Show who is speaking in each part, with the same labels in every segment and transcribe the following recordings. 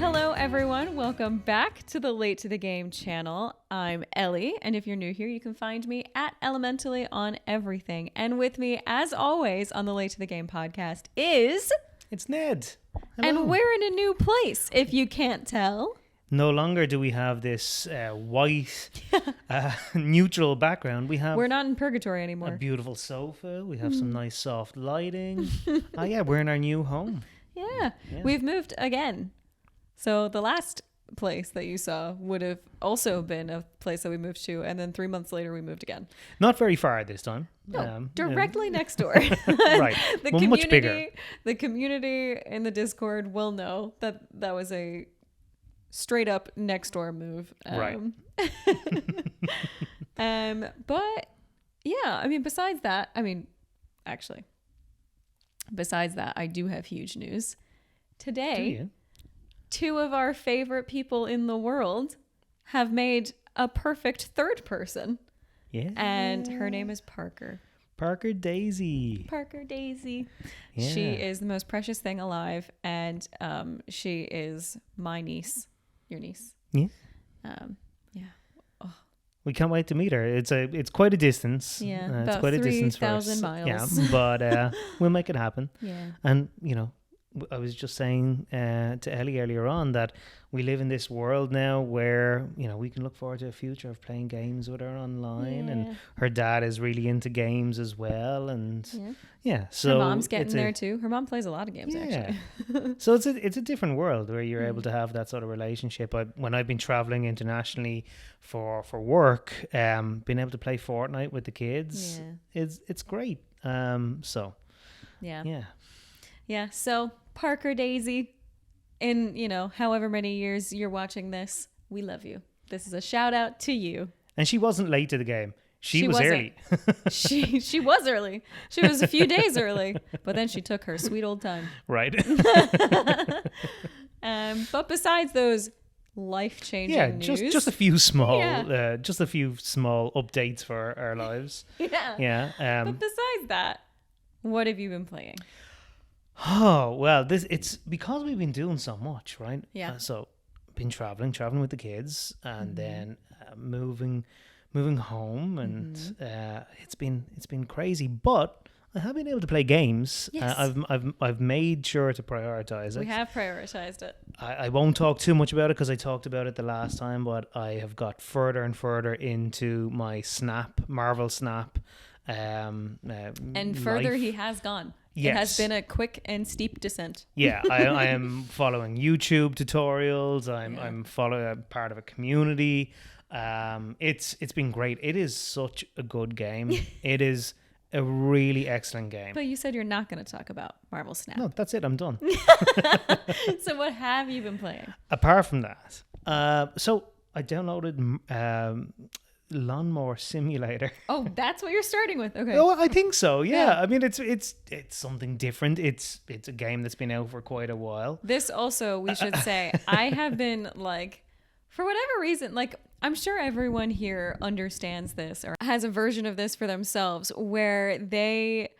Speaker 1: Hello, everyone. Welcome back to the Late to the Game channel. I'm Ellie, and if you're new here, you can find me at Elementally on everything. And with me, as always, on the Late to the Game podcast is...
Speaker 2: It's Ned. Hello.
Speaker 1: And we're in a new place, if you can't tell.
Speaker 2: No longer do we have this white, neutral background.
Speaker 1: We're not in purgatory anymore.
Speaker 2: A beautiful sofa. We have some nice soft lighting. We're in our new home.
Speaker 1: Yeah, we've moved again. So the last place that you saw would have also been a place that we moved to, and then 3 months later we moved again.
Speaker 2: Not very far this time.
Speaker 1: No, directly next door.
Speaker 2: Right. Much bigger.
Speaker 1: The community in the Discord will know that that was a straight up next door move.
Speaker 2: Right.
Speaker 1: But yeah, I mean, besides that, I do have huge news. Today, two of our favorite people in the world have made a perfect third person.
Speaker 2: Yeah.
Speaker 1: And her name is Parker.
Speaker 2: Parker Daisy.
Speaker 1: Yeah. She is the most precious thing alive, and she is my niece. Your niece.
Speaker 2: Yeah.
Speaker 1: Yeah. Oh.
Speaker 2: We can't wait to meet her. It's quite a distance.
Speaker 1: Yeah.
Speaker 2: It's
Speaker 1: about
Speaker 2: quite a distance for us.
Speaker 1: 3,000 miles.
Speaker 2: Yeah, but we'll make it happen.
Speaker 1: Yeah.
Speaker 2: And I was just saying to Ellie earlier on that we live in this world now where, we can look forward to a future of playing games with her online.
Speaker 1: Yeah.
Speaker 2: And her dad is really into games as well. And so
Speaker 1: her mom's getting there too. Her mom plays a lot of games, actually.
Speaker 2: So it's a different world where you're able to have that sort of relationship. When I've been traveling internationally for work, being able to play Fortnite with the kids, it's great.
Speaker 1: Yeah. So Parker Daisy, in however many years you're watching this, we love you. This is a shout out to you.
Speaker 2: And she wasn't late to the game. She was early.
Speaker 1: she was early. She was a few days early, but then she took her sweet old time.
Speaker 2: Right.
Speaker 1: But besides those life-changing news,
Speaker 2: just a few small updates for our lives.
Speaker 1: Yeah. But besides that, what have you been playing?
Speaker 2: Oh, well, it's because we've been doing so much, right?
Speaker 1: Yeah.
Speaker 2: So been traveling with the kids, and then moving home, and it's been crazy, but I have been able to play games.
Speaker 1: Yes.
Speaker 2: I've made sure to prioritize it.
Speaker 1: We have prioritized it.
Speaker 2: I won't talk too much about it because I talked about it the last time, but I have got further and further into my Marvel Snap.
Speaker 1: And further he has gone.
Speaker 2: Yes.
Speaker 1: It has been a quick and steep descent.
Speaker 2: Yeah, I am following YouTube tutorials. I'm following part of a community. It's been great. It is such a good game. It is a really excellent game.
Speaker 1: But you said you're not going to talk about Marvel Snap.
Speaker 2: No, that's it. I'm done.
Speaker 1: So what have you been playing?
Speaker 2: Apart from that, so I downloaded Lawnmower Simulator.
Speaker 1: Oh, that's what you're starting with. Okay.
Speaker 2: Oh, I think so. Yeah. I mean, it's something different. It's a game that's been out for quite a while.
Speaker 1: This also, we should say, I have been for whatever reason, I'm sure everyone here understands this or has a version of this for themselves where they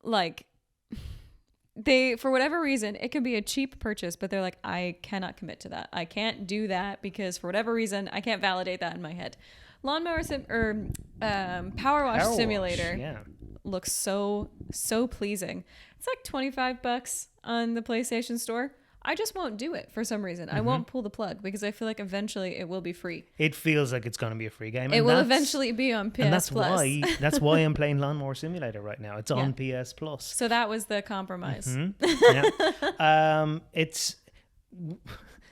Speaker 1: for whatever reason, it can be a cheap purchase, but they're like, I cannot commit to that. I can't do that because for whatever reason, I can't validate that in my head. Power Wash Simulator looks so pleasing. It's like $25 on the PlayStation Store. I just won't do it for some reason. I won't pull the plug because I feel like eventually it will be free.
Speaker 2: It feels like it's going to be a free game.
Speaker 1: It will eventually be on PS
Speaker 2: and that's
Speaker 1: Plus.
Speaker 2: That's why I'm playing Lawnmower Simulator right now. It's on PS Plus.
Speaker 1: So that was the compromise.
Speaker 2: It's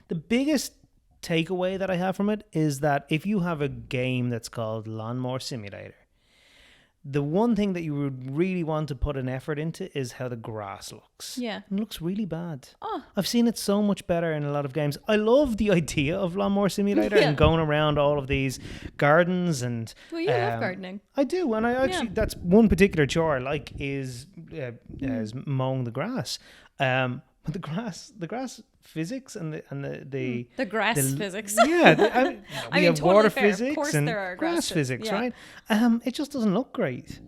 Speaker 2: the biggest takeaway that I have from it is that if you have a game that's called Lawnmower Simulator, the one thing that you would really want to put an effort into is how the grass looks.
Speaker 1: Yeah.
Speaker 2: It looks really bad.
Speaker 1: Oh.
Speaker 2: I've seen it so much better in a lot of games. I love the idea of Lawnmower Simulator and going around all of these gardens and...
Speaker 1: Well, you love gardening.
Speaker 2: I do. And I actually, that's one particular chore I like is mowing the grass. But the grass physics and the
Speaker 1: grass physics.
Speaker 2: Yeah, we have
Speaker 1: totally
Speaker 2: water
Speaker 1: fair.
Speaker 2: physics and
Speaker 1: there are
Speaker 2: grass physics,
Speaker 1: yeah.
Speaker 2: right? It just doesn't look great.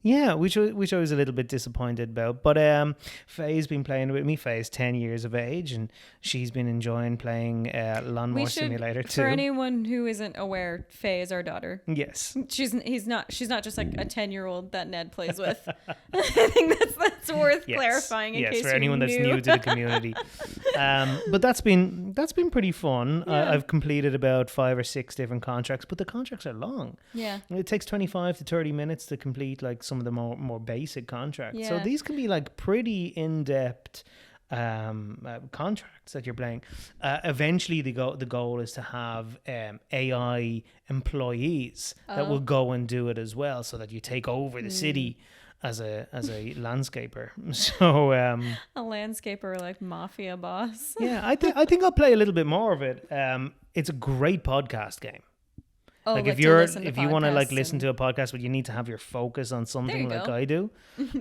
Speaker 2: Yeah, which I was a little bit disappointed about. But Faye's been playing with me. Faye's 10 years of age, and she's been enjoying playing Lawnmower Simulator too.
Speaker 1: For anyone who isn't aware, Faye is our daughter.
Speaker 2: Yes.
Speaker 1: She's not just like a 10-year-old that Ned plays with. I think that's worth clarifying in case
Speaker 2: for anyone that's new to the community. But that's been pretty fun.
Speaker 1: Yeah.
Speaker 2: I've completed about 5 or 6 different contracts, but the contracts are long.
Speaker 1: Yeah.
Speaker 2: It takes 25 to 30 minutes to complete like some of the more basic contracts. So
Speaker 1: Yeah.
Speaker 2: these can be like pretty in-depth contracts that you're playing. Eventually the goal is to have AI employees that will go and do it as well, so that you take over the city as a landscaper. So
Speaker 1: a landscaper, like mafia boss.
Speaker 2: yeah, I think I'll play a little bit more of it. It's a great podcast game.
Speaker 1: Oh,
Speaker 2: like if you want to like listen to a podcast, but you need to have your focus on something like I do.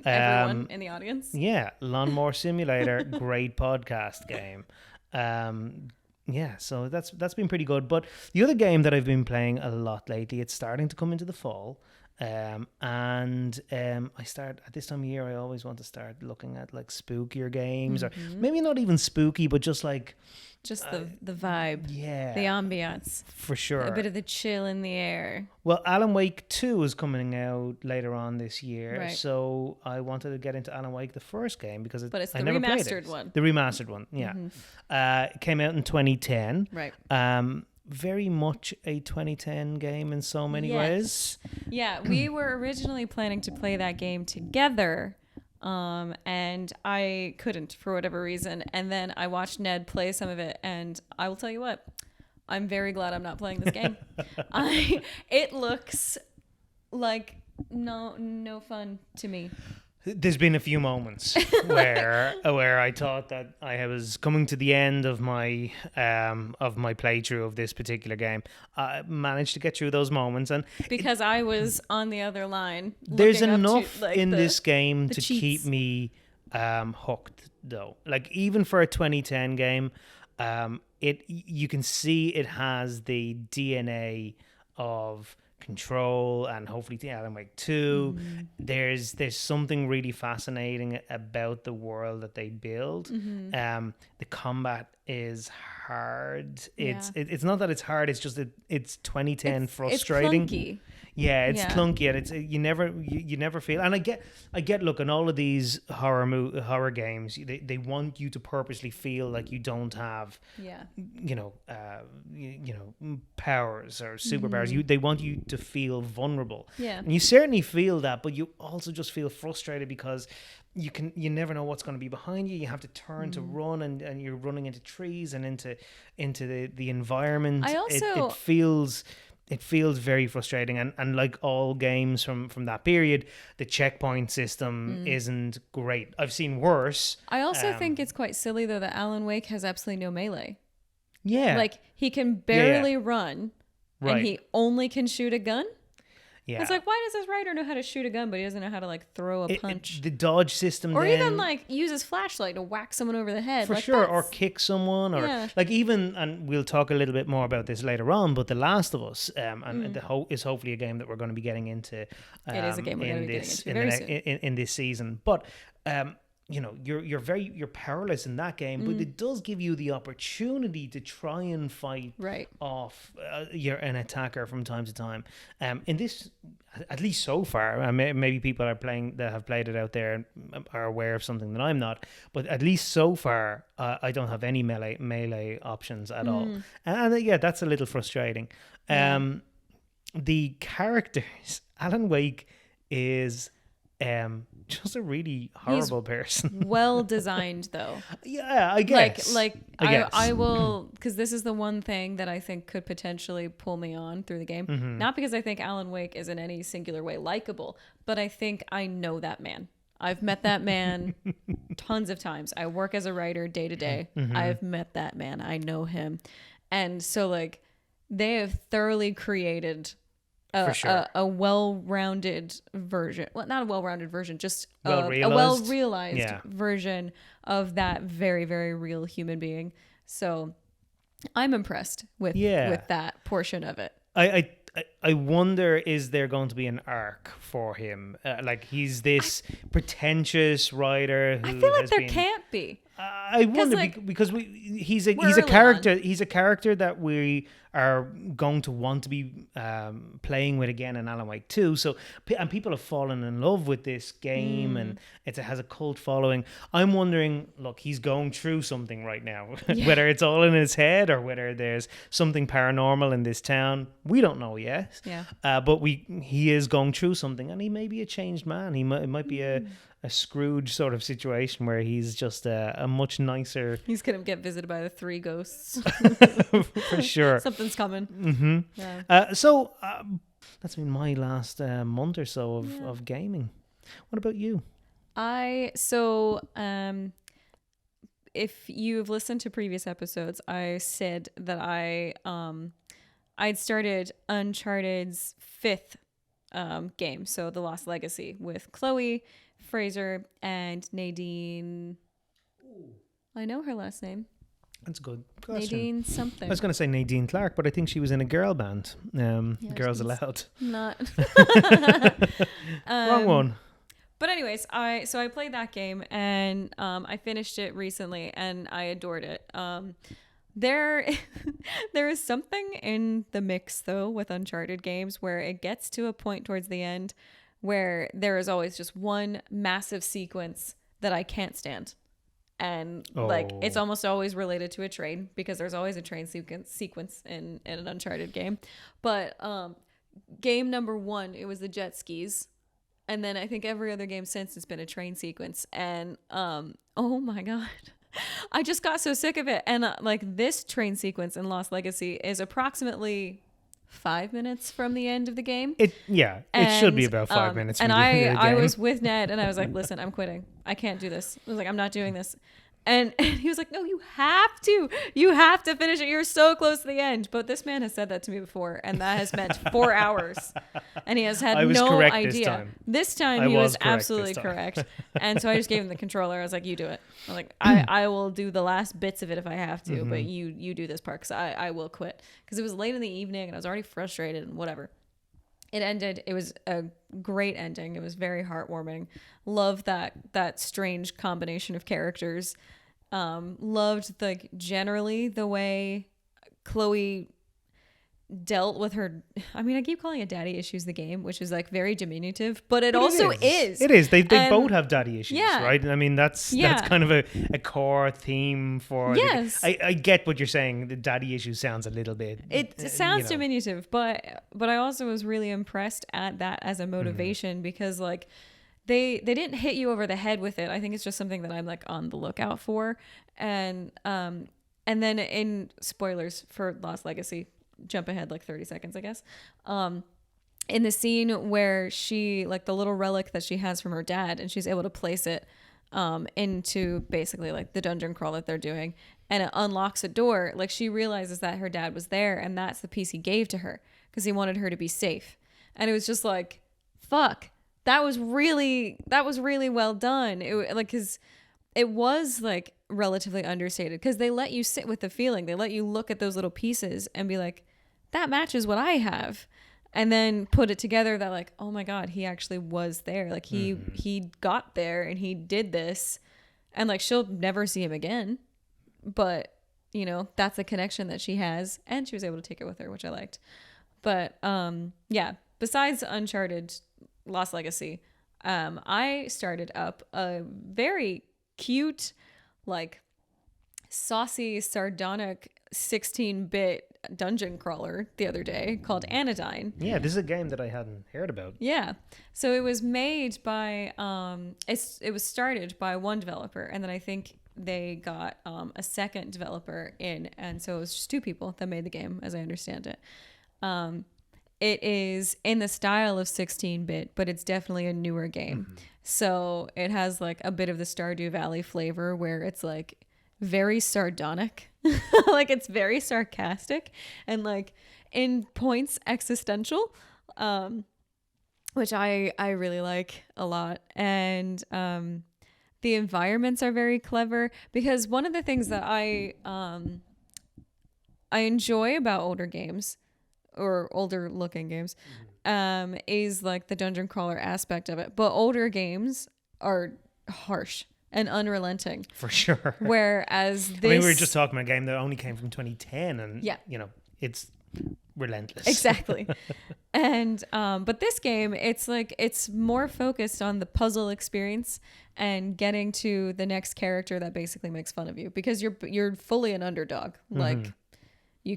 Speaker 1: Everyone in the audience.
Speaker 2: Yeah, Lawnmower Simulator, great podcast game. Yeah, so that's been pretty good. But the other game that I've been playing a lot lately, it's starting to come into the fall. I start at this time of year. I always want to start looking at like spookier games, or maybe not even spooky, but just like
Speaker 1: the vibe, the ambiance,
Speaker 2: for sure,
Speaker 1: a bit of the chill in the air.
Speaker 2: Well, Alan Wake 2 is coming out later on this year,
Speaker 1: right.
Speaker 2: So I wanted to get into Alan Wake, the first game, because
Speaker 1: but it's the
Speaker 2: never
Speaker 1: remastered one.
Speaker 2: The remastered one, yeah. It came out in 2010.
Speaker 1: Right.
Speaker 2: Very much a 2010 game in so many ways.
Speaker 1: Yeah, we were originally planning to play that game together, and I couldn't for whatever reason. And then I watched Ned play some of it, and I will tell you what, I'm very glad I'm not playing this game. It looks like no fun to me.
Speaker 2: There's been a few moments where I thought that I was coming to the end of my playthrough of this particular game. I managed to get through those moments, and
Speaker 1: because I was on the other line.
Speaker 2: There's enough in this game to
Speaker 1: cheats.
Speaker 2: keep me hooked, though. Like even for a 2010 game, you can see it has the DNA of Control and hopefully the Alan Wake 2. There's something really fascinating about the world that they build. The combat is hard. It's not that it's hard, it's just it's 2010 frustrating.
Speaker 1: It's clunky.
Speaker 2: Yeah, it's clunky, and it's you never feel. And I get. Look, in all of these horror games, they want you to purposely feel like you don't have, powers or superpowers. They want you to feel vulnerable.
Speaker 1: Yeah,
Speaker 2: and you certainly feel that, but you also just feel frustrated because you never know what's going to be behind you. You have to turn to run, and you're running into trees and into the environment.
Speaker 1: I also
Speaker 2: It feels very frustrating, and like all games from that period, the checkpoint system isn't great. I've seen worse.
Speaker 1: I also think it's quite silly though that Alan Wake has absolutely no melee.
Speaker 2: Yeah,
Speaker 1: like he can barely run,
Speaker 2: right.
Speaker 1: And he only can shoot a gun.
Speaker 2: Yeah,
Speaker 1: it's like, why does this writer know how to shoot a gun, but he doesn't know how to like throw a punch?
Speaker 2: The dodge system,
Speaker 1: or
Speaker 2: then,
Speaker 1: even like use his flashlight to whack someone over the head,
Speaker 2: for
Speaker 1: like,
Speaker 2: sure, or kick someone, or like even, and we'll talk a little bit more about this later on. But The Last of Us, and is hopefully a game that we're going to be getting into.
Speaker 1: It is a game we're going to be getting into very soon
Speaker 2: in this season, but. You're powerless in that game, but it does give you the opportunity to try and fight off an attacker from time to time. In this, at least so far, maybe people that have played it out there are aware of something that I'm not. But at least so far, I don't have any melee options at all, and that's a little frustrating. The characters, Alan Wake is. Just a really horrible person.
Speaker 1: Well designed though.
Speaker 2: Yeah, I guess.
Speaker 1: I will, because this is the one thing that I think could potentially pull me on through the game. Not because I think Alan Wake is in any singular way likable, but I think I know that man. I've met that man tons of times. I work as a writer day to day. I've met that man. I know him. And so like they have thoroughly created a well-rounded version. Well, not a well-rounded version, just a well-realized version of that very, very real human being. So I'm impressed with that portion of it.
Speaker 2: I I wonder, is there going to be an arc for him? Like he's this pretentious writer who
Speaker 1: I feel like
Speaker 2: has
Speaker 1: there
Speaker 2: been.
Speaker 1: can't be.
Speaker 2: I wonder
Speaker 1: like,
Speaker 2: because he's a
Speaker 1: we're
Speaker 2: he's a
Speaker 1: early
Speaker 2: character.
Speaker 1: on.
Speaker 2: He's a character that we are going to want to be playing with again in Alan Wake 2. So and people have fallen in love with this game, and it has a cult following. I'm wondering, look, he's going through something right now, whether it's all in his head or whether there's something paranormal in this town. We don't know yet.
Speaker 1: Yeah.
Speaker 2: But he is going through something, and he may be a changed man. It might be a Scrooge sort of situation where he's just a much nicer.
Speaker 1: He's gonna get visited by the 3 ghosts.
Speaker 2: For sure.
Speaker 1: Something's coming.
Speaker 2: Mm-hmm.
Speaker 1: Yeah.
Speaker 2: So that's been my last month or so of gaming. What about you?
Speaker 1: If you've listened to previous episodes, I said that I'd started Uncharted's 5th game, so The Lost Legacy, with Chloe, Fraser, and Nadine. I know her last name.
Speaker 2: That's a good question.
Speaker 1: Nadine something.
Speaker 2: I was going to say Nadine Clark, but I think she was in a girl band. Girls Aloud.
Speaker 1: Not.
Speaker 2: Wrong one.
Speaker 1: But anyways, I played that game, and I finished it recently, and I adored it. There is something in the mix, though, with Uncharted games where it gets to a point towards the end where there is always just one massive sequence that I can't stand. And like it's almost always related to a train, because there's always a train sequence in an Uncharted game. But game number 1, it was the jet skis. And then I think every other game since it's been a train sequence. And oh my God. I just got so sick of it. And like this train sequence in Lost Legacy is approximately 5 minutes from the end of the game.
Speaker 2: It should be about 5 minutes.
Speaker 1: And
Speaker 2: from the end of the
Speaker 1: I
Speaker 2: game.
Speaker 1: was with Ned, and I was like, listen, I'm quitting. I can't do this. I was like, I'm not doing this. And he was like, no, you have to. You have to finish it. You're so close to the end. But this man has said that to me before, and that has meant 4 hours. And he has had no idea. This time he was absolutely correct. And so I just gave him the controller. I was like, you do it. I was like, I will do the last bits of it if I have to, but you do this part, because I will quit. Because it was late in the evening, and I was already frustrated and whatever. It ended. It was a great ending. It was very heartwarming. Loved that strange combination of characters. Loved like generally the way Chloe dealt with her. I mean, I keep calling it daddy issues, the game, which is like very diminutive, but it also is.
Speaker 2: It is. They both have daddy issues, right? I mean, that's kind of a core theme for.
Speaker 1: Yes,
Speaker 2: I get what you're saying. The daddy issue sounds a little bit.
Speaker 1: It sounds diminutive, but I also was really impressed at that as a motivation, because like they didn't hit you over the head with it. I think it's just something that I'm like on the lookout for, and then in spoilers for Lost Legacy. Jump ahead like 30 seconds, I guess. In the scene where she, like the little relic that she has from her dad, and she's able to place it into basically like the dungeon crawl that they're doing, and it unlocks a door. Like she realizes that her dad was there, and that's the piece he gave to her because he wanted her to be safe. And it was just like, fuck, that was really well done. It was like relatively understated, because they let you sit with the feeling. They let you look at those little pieces and be like, that matches what I have. And then put it together that like, oh my God, he actually was there. Like he got there and he did this, and like she'll never see him again. But you know, that's a connection that she has, and she was able to take it with her, which I liked. But yeah, besides Uncharted Lost Legacy, I started up a very cute, like saucy, sardonic 16-bit dungeon crawler the other day called Anodyne.
Speaker 2: Yeah, this is a game that I hadn't heard about.
Speaker 1: Yeah. So it was made by it was started by one developer, and then I think they got a second developer in, and so it was just 2 people that made the game, as I understand it. It is in the style of 16-bit, but it's definitely a newer game. Mm-hmm. So it has like a bit of the Stardew Valley flavor, where it's like very sardonic, like it's very sarcastic and like in points existential, which I really like a lot. And the environments are very clever, because one of the things that I enjoy about older games, or older looking games, is like the dungeon crawler aspect of it. But older games are harsh and unrelenting.
Speaker 2: For sure.
Speaker 1: Whereas this,
Speaker 2: I mean, we were just talking about a game that only came from 2010, and
Speaker 1: Yeah.
Speaker 2: you know, it's relentless.
Speaker 1: exactly. And but this game, it's like it's more focused on the puzzle experience and getting to the next character that basically makes fun of you, because you're fully an underdog. Like you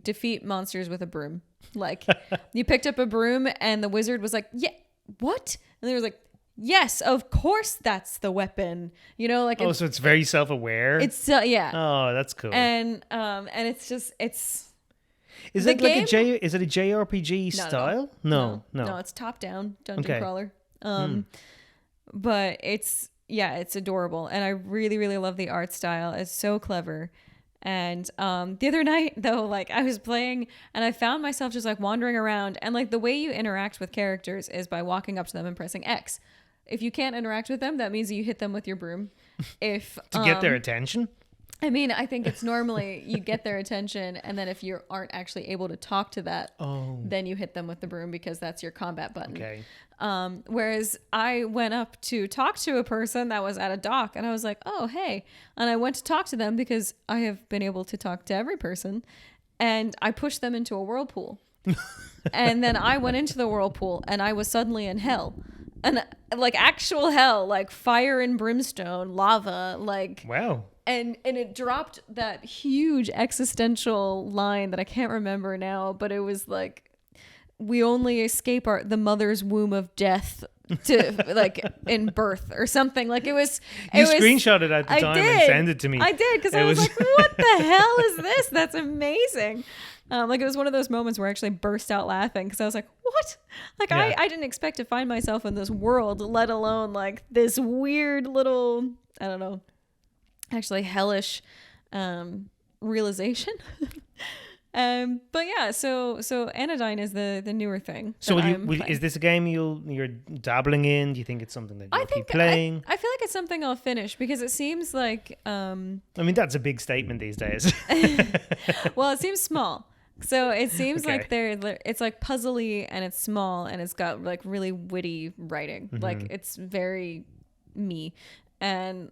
Speaker 1: defeat monsters with a broom. Like you picked up a broom and the wizard was like, "Yeah, what?" And they was like, "Yes, of course that's the weapon." You know, like
Speaker 2: Oh, so it's very self-aware.
Speaker 1: it's yeah.
Speaker 2: Oh, that's cool.
Speaker 1: And it's just
Speaker 2: Is
Speaker 1: the
Speaker 2: it like
Speaker 1: game-
Speaker 2: is it a JRPG
Speaker 1: No, no.
Speaker 2: style? No.
Speaker 1: it's top down dungeon
Speaker 2: Okay.
Speaker 1: crawler. But it's adorable, and I really, really love the art style. It's so clever. And the other night though, like I was playing and I found myself just like wandering around, and like the way you interact with characters is by walking up to them and pressing X. If you can't interact with them, that means you hit them with your broom. If
Speaker 2: To get their attention.
Speaker 1: I mean, I think it's normally you get their attention, and then if you aren't actually able to talk to that, then you hit them with the broom, because that's your combat button.
Speaker 2: Okay.
Speaker 1: Whereas I went up to talk to a person that was at a dock, and I was like, "Oh, hey." And I went to talk to them because I have been able to talk to every person, and I pushed them into a whirlpool. And then I went into the whirlpool and I was suddenly in hell. And like actual hell, like fire and brimstone, lava, like
Speaker 2: Wow.
Speaker 1: and it dropped that huge existential line that I can't remember now, but it was like, we only escape the mother's womb of death to like in birth or something. Like you
Speaker 2: screenshot it at the time and send it to me.
Speaker 1: I did, because I was like, what the hell is this? That's amazing. Like it was one of those moments where I actually burst out laughing, because I was like, what? Like
Speaker 2: Yeah.
Speaker 1: I didn't expect to find myself in this world, let alone like this weird little, I don't know, actually hellish realization. But yeah, so Anodyne is the newer thing.
Speaker 2: So
Speaker 1: that
Speaker 2: is this a game you're dabbling in? Do you think it's something that you'll keep playing?
Speaker 1: I feel like it's something I'll finish, because it seems like
Speaker 2: I mean, that's a big statement these days.
Speaker 1: well, it seems small. So it seems
Speaker 2: Okay.
Speaker 1: like it's like puzzly, and it's small, and it's got like really witty writing. Like it's very me. And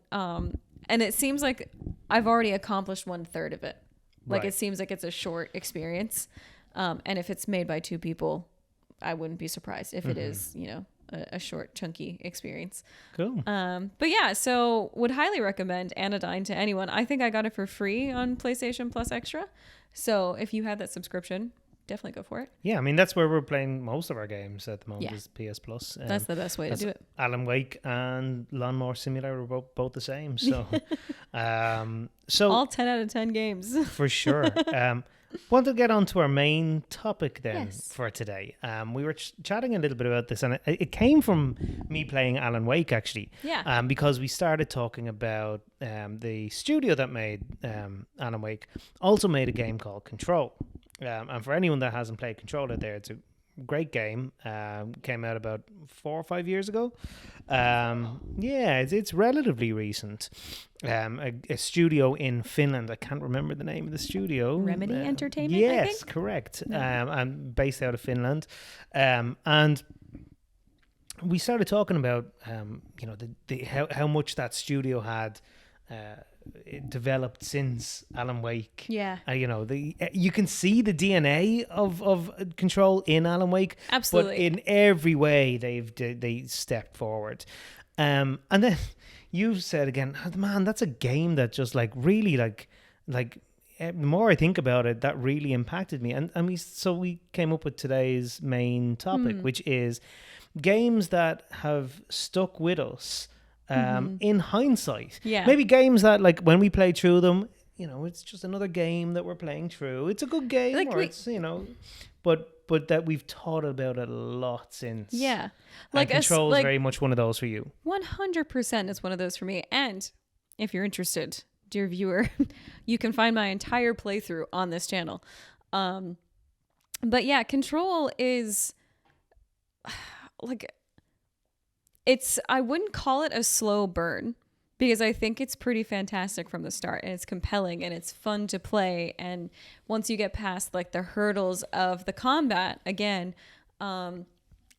Speaker 1: it seems like I've already accomplished 1/3 of it. Like
Speaker 2: Right.
Speaker 1: it seems like it's a short experience. And if it's made by two people, I wouldn't be surprised if it is, you know, a short, chunky experience.
Speaker 2: Cool.
Speaker 1: But yeah, so would highly recommend Anodyne to anyone. I think I got it for free on PlayStation Plus Extra. So if you have that subscription, definitely go for it.
Speaker 2: Yeah, I mean, that's where we're playing most of our games at the moment,
Speaker 1: Yeah.
Speaker 2: is PS Plus.
Speaker 1: That's the best way to do it.
Speaker 2: Alan Wake and Lawnmower Simulator are both the same. So, so
Speaker 1: All 10 out of 10 games.
Speaker 2: for sure. Want to get on to our main topic then
Speaker 1: Yes.
Speaker 2: for today. We were chatting a little bit about this, and it came from me playing Alan Wake, actually.
Speaker 1: Yeah.
Speaker 2: Because we started talking about the studio that made Alan Wake also made a game called Control. And for anyone that hasn't played Control out there, it's a great game. Came out about 4 or 5 years ago. Yeah, it's relatively recent. A studio in Finland. I can't remember the name of the studio.
Speaker 1: Remedy Entertainment,
Speaker 2: Yes,
Speaker 1: I think?
Speaker 2: correct. And based out of Finland. And we started talking about you know, the how much that studio had it developed since Alan Wake.
Speaker 1: Yeah.
Speaker 2: You know, you can see the DNA of Control in Alan Wake.
Speaker 1: Absolutely.
Speaker 2: But in every way they stepped forward. And then you said again, man, that's a game that just like really like the more I think about it, that really impacted me. And we came up with today's main topic, which is games that have stuck with us in hindsight.
Speaker 1: Yeah.
Speaker 2: Maybe games that, like, when we play through them, you know, it's just another game that we're playing through. It's a good game,
Speaker 1: Like
Speaker 2: or it's, you know, but that we've thought about it a lot since.
Speaker 1: Yeah.
Speaker 2: Like, Control is
Speaker 1: like
Speaker 2: very much one of those for you.
Speaker 1: 100% is one of those for me. And if you're interested, dear viewer, you can find my entire playthrough on this channel. But yeah, Control is like, I wouldn't call it a slow burn, because I think it's pretty fantastic from the start, and it's compelling and it's fun to play. And once you get past like the hurdles of the combat again,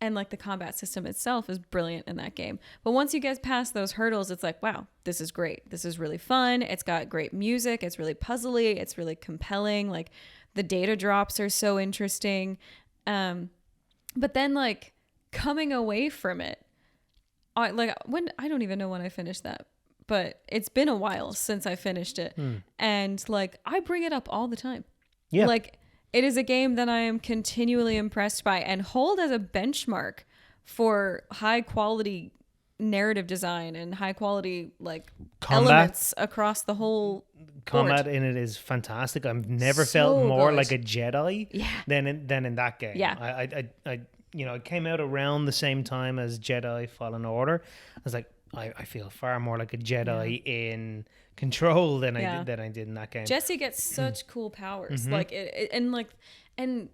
Speaker 1: and like the combat system itself is brilliant in that game. But once you get past those hurdles, it's like, wow, this is great. This is really fun. It's got great music. It's really puzzly. It's really compelling. Like the data drops are so interesting. But then like coming away from it, I don't even know when I finished that, but it's been a while since I finished it. And like, I bring it up all the time.
Speaker 2: Yeah.
Speaker 1: Like, it is a game that I am continually impressed by and hold as a benchmark for high quality narrative design and high quality like
Speaker 2: Combat.
Speaker 1: elements across the whole
Speaker 2: Combat
Speaker 1: board.
Speaker 2: in it is fantastic. I've never
Speaker 1: So
Speaker 2: felt more
Speaker 1: good.
Speaker 2: like a Jedi
Speaker 1: Yeah.
Speaker 2: than in that game.
Speaker 1: Yeah.
Speaker 2: I it came out around the same time as Jedi Fallen Order. I was like, I feel far more like a Jedi in Control than I did in that game.
Speaker 1: Jesse gets such cool powers. Like and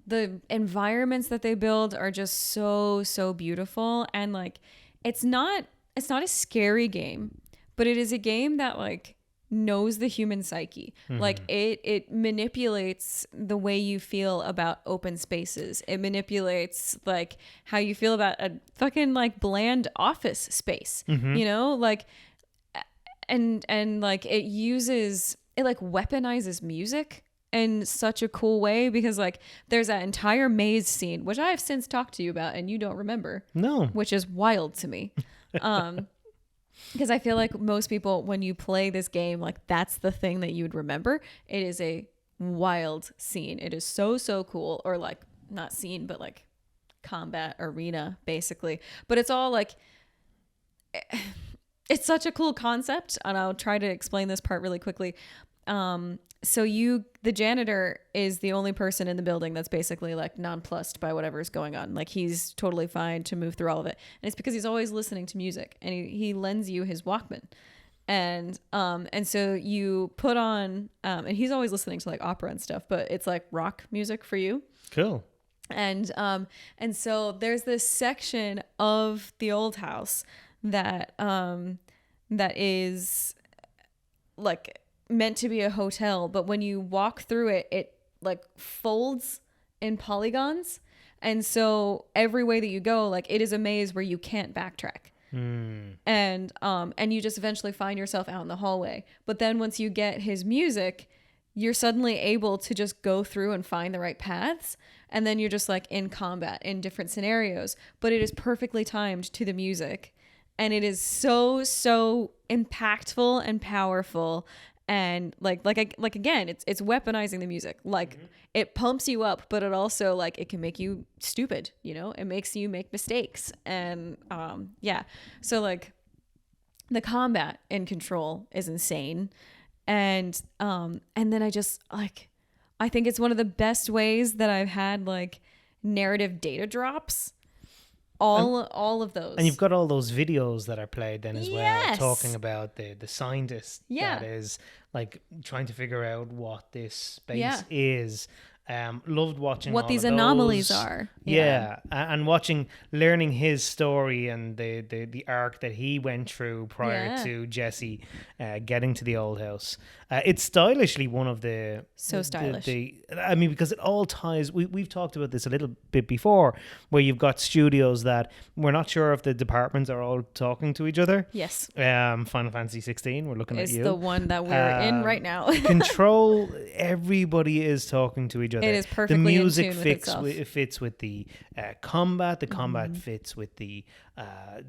Speaker 1: the environments that they build are just so beautiful. And like it's not a scary game, but it is a game that like knows the human psyche. Like it manipulates the way you feel about open spaces. It manipulates like how you feel about a fucking like bland office space. You know, like and like it like weaponizes music in such a cool way, because like there's that entire maze scene which I have since talked to you about and you don't remember.
Speaker 2: No.
Speaker 1: Which is wild to me. Because I feel like most people, when you play this game, like that's the thing that you would remember. It is a wild scene. It is so cool. Or like not scene, but like combat arena basically. But it's all like it's such a cool concept, and I'll try to explain this part really quickly. So the janitor is the only person in the building that's basically like nonplussed by whatever's going on. Like he's totally fine to move through all of it. And it's because he's always listening to music, and he lends you his Walkman. And so you put on, and he's always listening to like opera and stuff, but it's like rock music for you.
Speaker 2: Cool.
Speaker 1: And so there's this section of the old house that is like meant to be a hotel, but when you walk through it, it like folds in polygons, and so every way that you go, like it is a maze where you can't backtrack. And you just eventually find yourself out in the hallway. But then once you get his music, you're suddenly able to just go through and find the right paths, and then you're just like in combat in different scenarios, but it is perfectly timed to the music. And it is so impactful and powerful, and like again, it's weaponizing the music. Like it pumps you up, but it also like it can make you stupid. You know, it makes you make mistakes, and So like the combat in Control is insane, and then I just like I think it's one of the best ways that I've had like narrative data drops. All of those.
Speaker 2: And you've got all those videos that are played then as
Speaker 1: Yes.
Speaker 2: well, talking about the scientist
Speaker 1: Yeah.
Speaker 2: that is like trying to figure out what this space
Speaker 1: Yeah.
Speaker 2: is. Loved watching
Speaker 1: What
Speaker 2: all
Speaker 1: these
Speaker 2: of
Speaker 1: anomalies
Speaker 2: those.
Speaker 1: are.
Speaker 2: Yeah. And learning his story and the arc that he went through prior
Speaker 1: Yeah.
Speaker 2: to Jesse getting to the old house. It's stylishly one of the
Speaker 1: So stylish.
Speaker 2: I mean, because it all ties. We've talked about this a little bit before, where you've got studios that we're not sure if the departments are all talking to each other.
Speaker 1: Yes.
Speaker 2: Final Fantasy 16. We're looking
Speaker 1: Is
Speaker 2: at you.
Speaker 1: the one that we're in right now.
Speaker 2: Control. Everybody is talking to each other.
Speaker 1: It is perfectly
Speaker 2: the music
Speaker 1: in tune with
Speaker 2: fits
Speaker 1: itself.
Speaker 2: Fits with the combat. The combat fits with the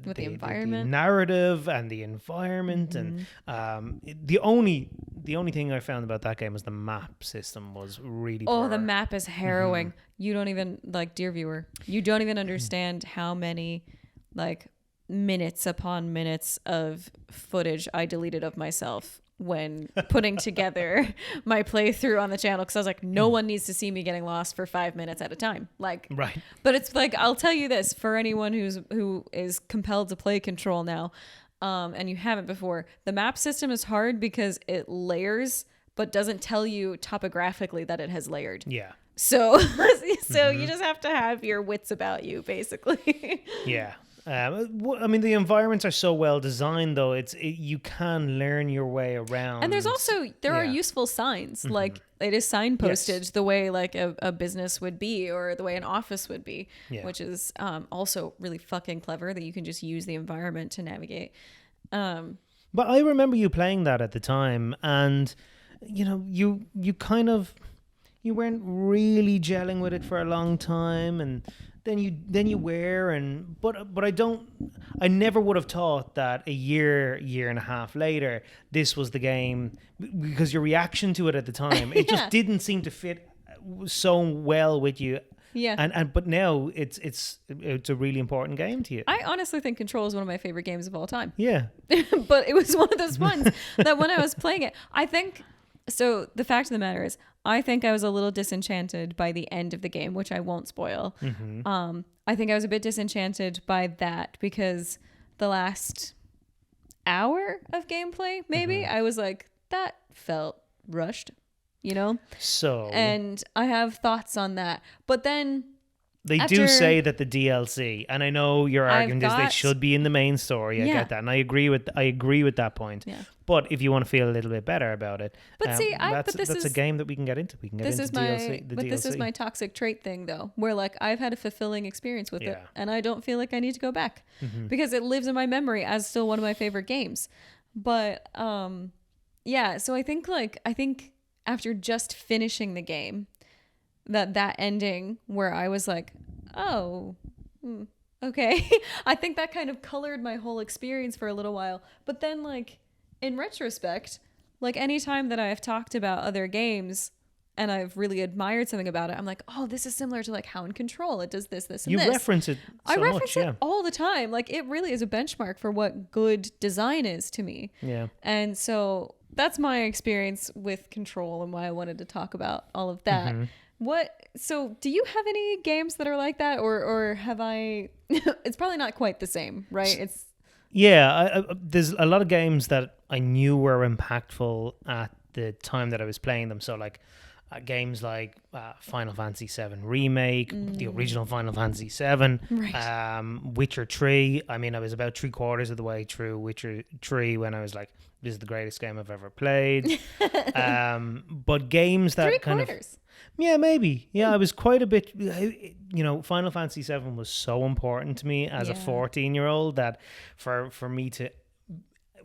Speaker 1: environment.
Speaker 2: the narrative and the environment. And the only thing I found about that game was the map system was really
Speaker 1: Oh,
Speaker 2: poor.
Speaker 1: the map is harrowing. You don't even like, dear viewer, you don't even understand how many like minutes upon minutes of footage I deleted of myself when putting together my playthrough on the channel, because I was like, no one needs to see me getting lost for 5 minutes at a time. Like,
Speaker 2: Right.
Speaker 1: But it's like, I'll tell you this, for anyone who is compelled to play Control now, and you haven't before, the map system is hard because it layers, but doesn't tell you topographically that it has layered.
Speaker 2: Yeah.
Speaker 1: So you just have to have your wits about you, basically.
Speaker 2: Yeah. I mean, the environments are so well designed, though. You can learn your way around.
Speaker 1: And there's also, there are
Speaker 2: Yeah.
Speaker 1: useful signs. Like, it is signposted
Speaker 2: Yes.
Speaker 1: the way like a business would be, or the way an office would be,
Speaker 2: Yeah.
Speaker 1: which is also really fucking clever that you can just use the environment to navigate.
Speaker 2: But I remember you playing that at the time, and you kind of you weren't really gelling with it for a long time, and then you were, and but I never would have thought that a year and a half later this was the game, because your reaction to it at the time, it just
Speaker 1: Yeah.
Speaker 2: didn't seem to fit so well with you.
Speaker 1: Yeah.
Speaker 2: And but now it's a really important game to you.
Speaker 1: I honestly think Control is one of my favorite games of all time.
Speaker 2: Yeah.
Speaker 1: But it was one of those ones that when I was playing it, I think, so the fact of the matter is, I think I was a little disenchanted by the end of the game, which I won't spoil. I think I was a bit disenchanted by that because the last hour of gameplay, maybe, I was like, that felt rushed,
Speaker 2: So
Speaker 1: And I have thoughts on that. But then
Speaker 2: they do
Speaker 1: after-
Speaker 2: say that the DLC, and I know your argument is they
Speaker 1: got-
Speaker 2: should be in the main story. I
Speaker 1: Yeah.
Speaker 2: get that, and I agree with that point.
Speaker 1: Yeah.
Speaker 2: But if you want to feel a little bit better about it,
Speaker 1: But see,
Speaker 2: that's
Speaker 1: this
Speaker 2: a
Speaker 1: is-
Speaker 2: game that we can get into. We can get
Speaker 1: this
Speaker 2: into
Speaker 1: is
Speaker 2: DLC.
Speaker 1: my this is my toxic trait thing, though, where like I've had a fulfilling experience with it,
Speaker 2: Yeah.
Speaker 1: and I don't feel like I need to go back because it lives in my memory as still one of my favorite games. But yeah, so I think after just finishing the game, that ending where I was like, oh, okay, I think that kind of colored my whole experience for a little while. But then, like, in retrospect, like anytime that I've talked about other games and I've really admired something about it, I'm like, oh, this is similar to like how in Control it does this, and
Speaker 2: You
Speaker 1: this.
Speaker 2: reference it so
Speaker 1: I reference
Speaker 2: much,
Speaker 1: it all the time. Like, it really is a benchmark for what good design is to me.
Speaker 2: yeah.
Speaker 1: And so that's my experience with Control and why I wanted to talk about all of that. So do you have any games that are like that, or have I? It's probably not quite the same, right? It's
Speaker 2: Yeah, there's a lot of games that I knew were impactful at the time that I was playing them. So like games like Final Fantasy VII Remake, the original Final Fantasy VII,
Speaker 1: Right.
Speaker 2: Witcher 3. I mean, I was about 3/4 of the way through Witcher 3 when I was like, this is the greatest game I've ever played. But games that kind of...
Speaker 1: 3/4.
Speaker 2: Yeah, maybe. Yeah, I was quite a bit... Final Fantasy VII was so important to me as a
Speaker 1: Yeah.
Speaker 2: 14-year-old that for me to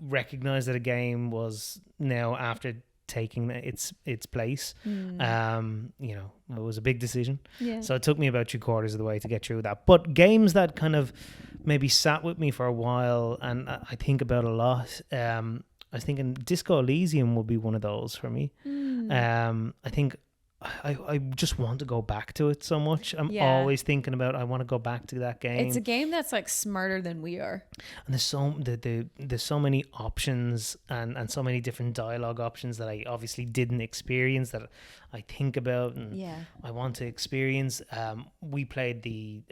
Speaker 2: recognize that a game was now after taking its place, it was a big decision.
Speaker 1: Yeah.
Speaker 2: So it took me about 3/4 of the way to get through that. But games that kind of maybe sat with me for a while and I think about a lot, I was thinking Disco Elysium would be one of those for me. I think I just want to go back to it so much. I'm
Speaker 1: Yeah.
Speaker 2: always thinking about, I want to go back to that game.
Speaker 1: It's a game that's like smarter than we are.
Speaker 2: And there's so many options and so many different dialogue options that I obviously didn't experience that I think about and
Speaker 1: Yeah.
Speaker 2: I want to experience. We played the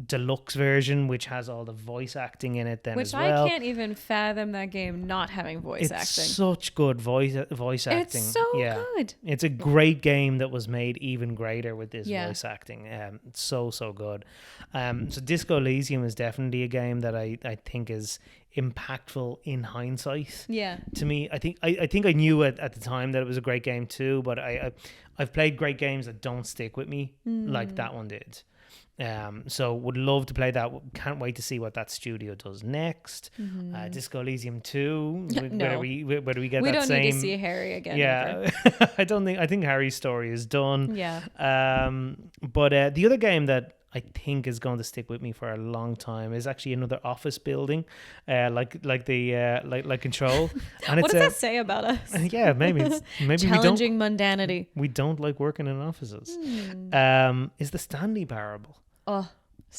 Speaker 2: deluxe version, which has all the voice acting in it then
Speaker 1: Which
Speaker 2: as well.
Speaker 1: I can't even fathom that game not having voice
Speaker 2: It's
Speaker 1: acting.
Speaker 2: such good voice acting.
Speaker 1: It's so good.
Speaker 2: It's a great game that was made even greater with this
Speaker 1: Yeah.
Speaker 2: voice acting. It's so good. So Disco Elysium is definitely a game that I think is impactful in hindsight.
Speaker 1: Yeah.
Speaker 2: To me, I think I knew at the time that it was a great game too, but I've played great games that don't stick with me like that one did. So would love to play that. Can't wait to see what that studio does next. Disco Elysium 2.
Speaker 1: No.
Speaker 2: Whether we get
Speaker 1: We
Speaker 2: that
Speaker 1: don't
Speaker 2: same.
Speaker 1: need to see Harry again.
Speaker 2: Yeah, I think Harry's story is done.
Speaker 1: Yeah.
Speaker 2: But the other game that I think is going to stick with me for a long time is actually another office building, like Control. And
Speaker 1: What
Speaker 2: it's
Speaker 1: does that say about us?
Speaker 2: yeah, maybe
Speaker 1: Challenging mundanity.
Speaker 2: we don't like working in offices. Is the Stanley Parable?
Speaker 1: Oh,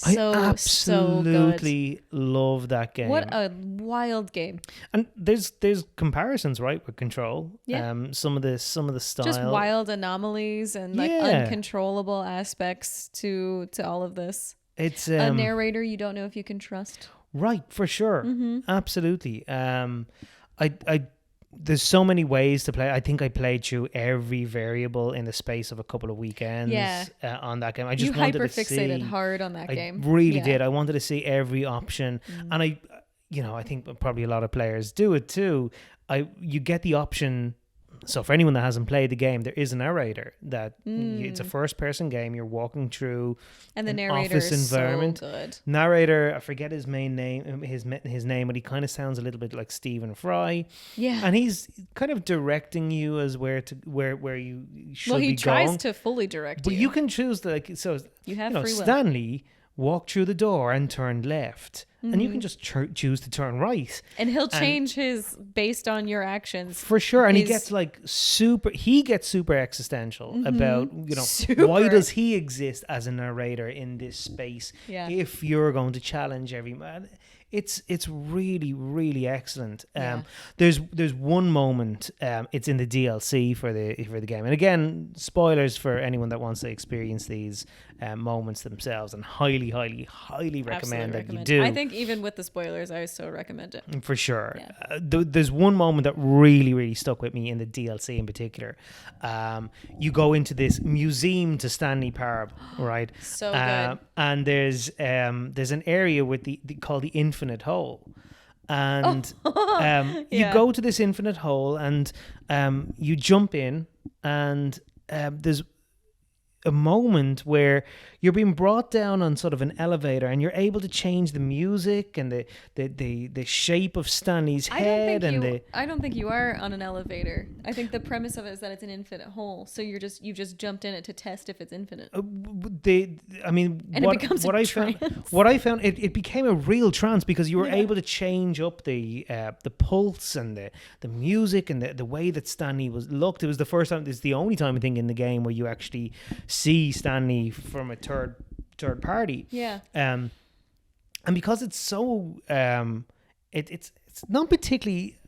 Speaker 2: I
Speaker 1: so good.
Speaker 2: absolutely love that game.
Speaker 1: What a wild game.
Speaker 2: And there's comparisons, right, with Control.
Speaker 1: Yeah.
Speaker 2: Some of the style.
Speaker 1: Just wild anomalies and like
Speaker 2: Yeah.
Speaker 1: uncontrollable aspects to all of this.
Speaker 2: It's
Speaker 1: A narrator you don't know if you can trust.
Speaker 2: right, for sure.
Speaker 1: Mm-hmm.
Speaker 2: Absolutely. there's so many ways to play. I think I played through every variable in the space of a couple of weekends on that game. I just wanted to see.
Speaker 1: You hyper fixated hard on that game.
Speaker 2: I really did. I wanted to see every option, and I think probably a lot of players do it too. You get the option. So for anyone that hasn't played the game, there is a narrator that it's a first-person game. You're walking through
Speaker 1: and the
Speaker 2: an
Speaker 1: narrator
Speaker 2: office
Speaker 1: is
Speaker 2: environment.
Speaker 1: so good.
Speaker 2: Narrator, I forget his main name, his name, but he kind of sounds a little bit like Stephen Fry.
Speaker 1: Yeah,
Speaker 2: and he's kind of directing you as where you should be going.
Speaker 1: Well, he tries to fully direct
Speaker 2: but
Speaker 1: you.
Speaker 2: you can choose so
Speaker 1: you have free will.
Speaker 2: Stanley walked through the door and turned left, and you can just choose to turn right,
Speaker 1: and he'll change his based on your actions
Speaker 2: for sure. And he gets super existential about why does he exist as a narrator in this space if you're going to challenge every man. It's really, really excellent. There's one moment. It's in the DLC for the game, and again, spoilers for anyone that wants to experience these moments themselves, and highly, highly, highly recommend that you do.
Speaker 1: I think even with the spoilers, I still recommend it
Speaker 2: for sure.
Speaker 1: Yeah.
Speaker 2: There's one moment that really, really stuck with me in the DLC in particular. You go into this museum to Stanley Parable, right?
Speaker 1: So good.
Speaker 2: And there's an area with called the Infinite Hole. And you go to this infinite hole, and you jump in, and there's a moment where you're being brought down on sort of an elevator, and you're able to change the music and the shape of Stanley's head.
Speaker 1: I don't think you are on an elevator. I think the premise of it is that it's an infinite hole, so you just jumped in it to test if it's infinite.
Speaker 2: It becomes
Speaker 1: what
Speaker 2: I found it became a real trance, because you were able to change up the pulse and the music and the way that Stanley looked. It was the first time. It's the only time I think in the game where you actually see Stanley from a third party. And because it's so it's not particularly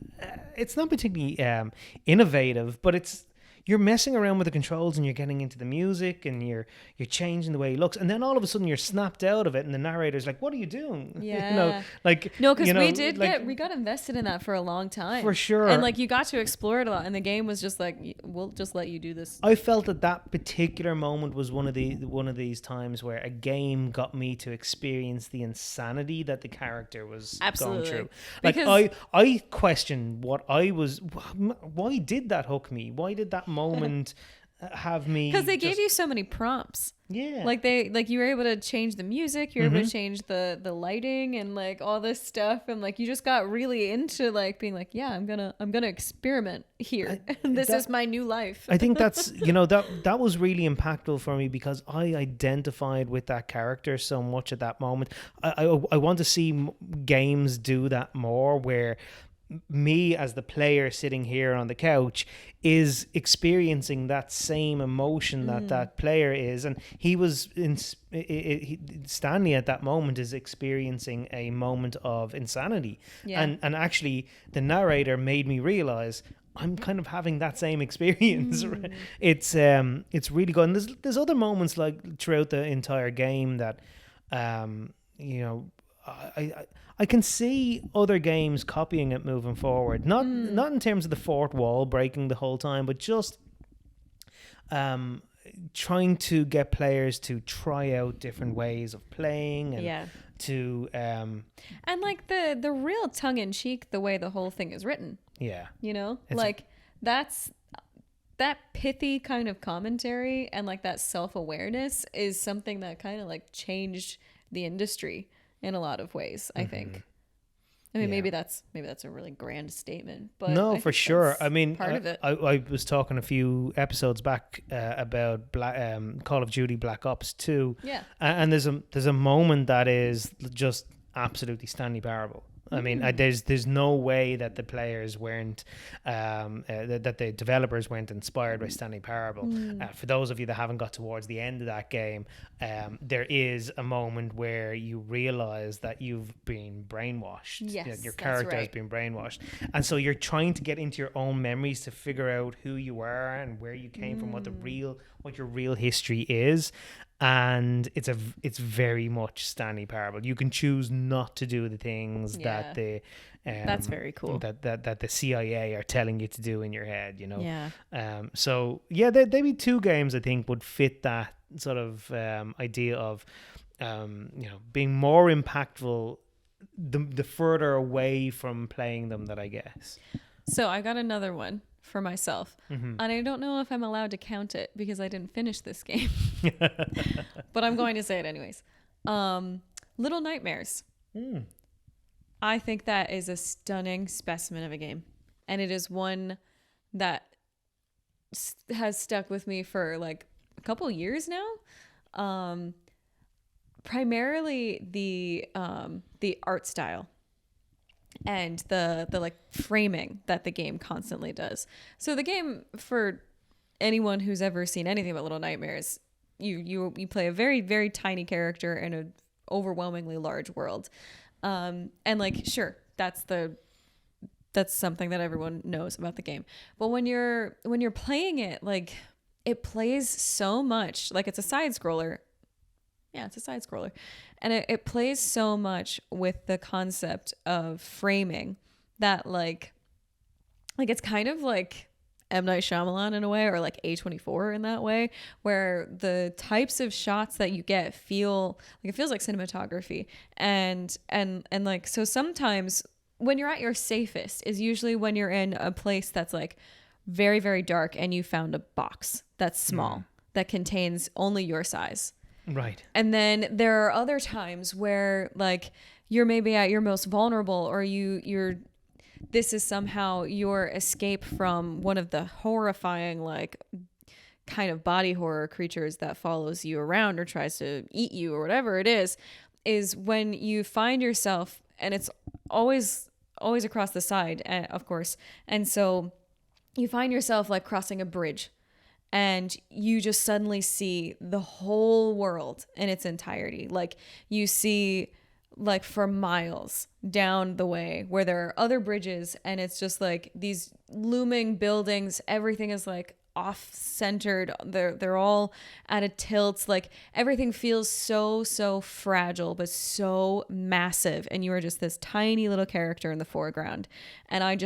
Speaker 2: innovative, but you're messing around with the controls, and you're getting into the music, and you're changing the way he looks, and then all of a sudden you're snapped out of it, and the narrator's like, "What are you doing?"
Speaker 1: Yeah, no, because we got invested in that for a long time,
Speaker 2: for sure,
Speaker 1: and you got to explore it a lot, and the game was just like, "We'll just let you do this."
Speaker 2: I felt that particular moment was one of these times where a game got me to experience the insanity that the character was going through. I questioned why did that hook me? Why did that moment have me?
Speaker 1: Because they gave you so many prompts.
Speaker 2: Yeah,
Speaker 1: you were able to change the music, you were able to change the lighting and all this stuff, and you just got really into being I'm gonna experiment here. This is my new life.
Speaker 2: I think that's that was really impactful for me, because I identified with that character so much at that moment. I want to see games do that more, where me as the player sitting here on the couch is experiencing that same emotion that player is, and Stanley at that moment is experiencing a moment of insanity, and actually the narrator made me realize I'm kind of having that same experience. It's really good, and there's other moments throughout the entire game that I can see other games copying it moving forward. Not in terms of the fourth wall breaking the whole time, but just trying to get players to try out different ways of playing, and to
Speaker 1: and the real tongue in cheek, the way the whole thing is written.
Speaker 2: Yeah,
Speaker 1: that's that pithy kind of commentary, and that self-awareness is something that kind of changed the industry in a lot of ways, I think. I mean, maybe that's a really grand statement, but
Speaker 2: no, for sure. I mean,
Speaker 1: part of it.
Speaker 2: I was talking a few episodes back about Call of Duty Black Ops 2.
Speaker 1: Yeah.
Speaker 2: And there's a moment that is just absolutely Stanley Parable. I mean, there's no way that the players weren't, that the developers weren't inspired by Stanley Parable. For those of you that haven't got towards the end of that game, there is a moment where you realize that you've been brainwashed.
Speaker 1: Yes,
Speaker 2: your character has been brainwashed, and so you're trying to get into your own memories to figure out who you are and where you came from, what your real history is. and it's very much Stanley Parable. You can choose not to do the things that the
Speaker 1: that's very cool.
Speaker 2: That the CIA are telling you to do in your head, you know.
Speaker 1: Yeah.
Speaker 2: So yeah, there'd be two games I think would fit that sort of idea of being more impactful the further away from playing them that I guess.
Speaker 1: So I got another one for myself, and I don't know if I'm allowed to count it because I didn't finish this game, but I'm going to say it anyways. Little Nightmares. I think that is a stunning specimen of a game, and it is one that has stuck with me for like a couple years now. Primarily the art style and the like framing that the game constantly does. So the game, for anyone who's ever seen anything about Little Nightmares, you play a very, very tiny character in an overwhelmingly large world. And like, sure, that's something that everyone knows about the game. But when you're playing it, like, it plays so much like it's a side scroller. Yeah, it's a side scroller. And it plays so much with the concept of framing that like it's kind of like M. Night Shyamalan in a way, or like A24 in that way, where the types of shots that you get feel like, it feels like cinematography. And like, so sometimes when you're at your safest is usually when you're in a place that's like very, very dark and you found a box that's small that contains only your size.
Speaker 2: Right.
Speaker 1: And then there are other times where like you're maybe at your most vulnerable, or this is somehow your escape from one of the horrifying like kind of body horror creatures that follows you around or tries to eat you or whatever it is when you find yourself, and it's always across the side, of course. And so you find yourself like crossing a bridge, and you just suddenly see the whole world in its entirety. Like, you see like for miles down the way where there are other bridges, and it's just like these looming buildings. Everything is like off-centered. They're all at a tilt. Like, everything feels so fragile but so massive, and you are just this tiny little character in the foreground. And I